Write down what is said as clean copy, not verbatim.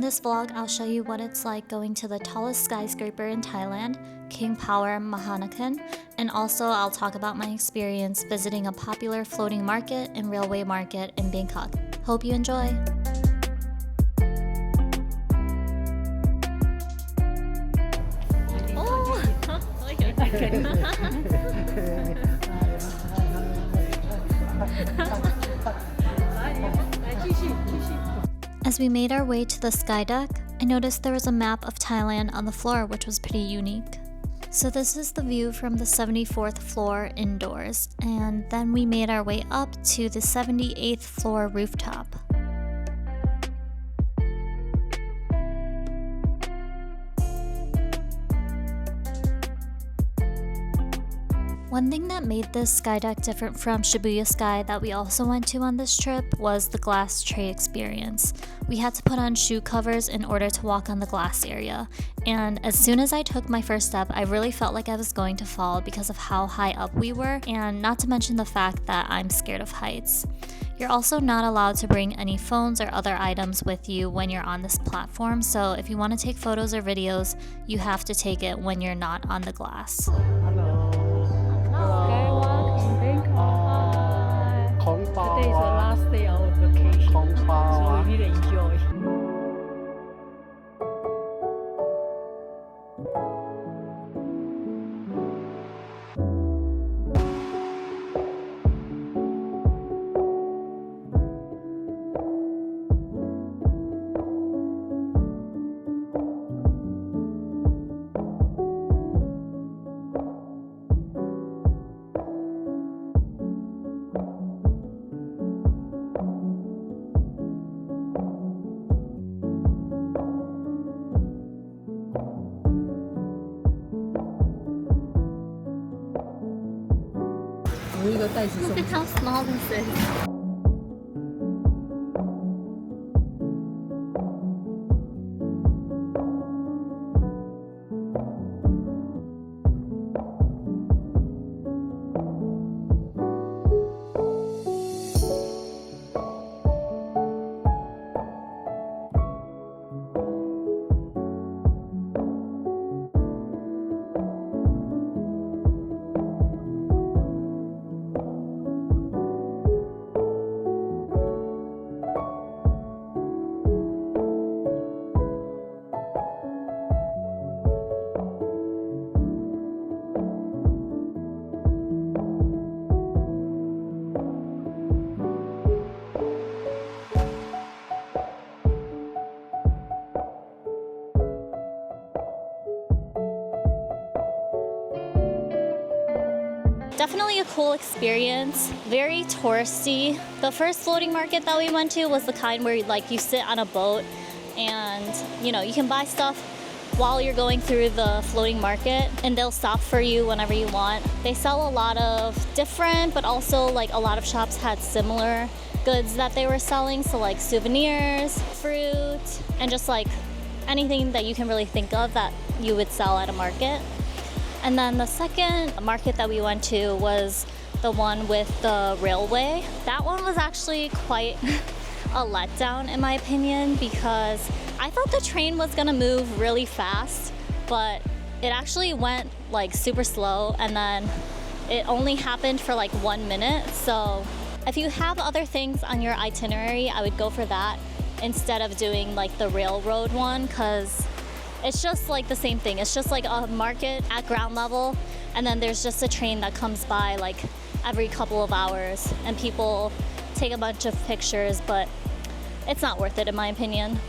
this vlog, I'll show you what it's like going to the tallest skyscraper in Thailand, King Power Mahanakhon, and also I'll talk about my experience visiting a popular floating market and railway market in Bangkok. Hope you enjoy! As we made our way to the Skywalk, I noticed there was a map of Thailand on the floor, which was pretty unique. So this is the view from the 74th floor indoors, and then we made our way up to the 78th floor rooftop. One thing that made this Skywalk different from Shibuya Sky that we also went to on this trip was the glass tray experience. We had to put on shoe covers in order to walk on the glass area, and as soon as I took my first step, I really felt like I was going to fall because of how high up we were, and not to mention the fact that I'm scared of heights. You're also not allowed to bring any phones or other items with you when you're on this platform, so if you want to take photos or videos, you have to take it when you're not on the glass. Skywalk in Bangkok. Today is the last day of vacation, so we really enjoy. Look at how small this is. Definitely a cool experience, very touristy. The first floating market that we went to was the kind where you sit on a boat and you can buy stuff while you're going through the floating market, and they'll stop for you whenever you want. They sell a lot of different, but also a lot of shops had similar goods that they were selling, so souvenirs, fruit, and just anything that you can really think of that you would sell at a market. And then the second market that we went to was the one with the railway. That one was actually quite a letdown in my opinion, because I thought the train was gonna move really fast, but it actually went super slow, and then it only happened for 1 minute. So if you have other things on your itinerary, I would go for that instead of doing the railroad one, because it's just the same thing. It's just a market at ground level, and then there's just a train that comes by every couple of hours, and people take a bunch of pictures, but it's not worth it in my opinion.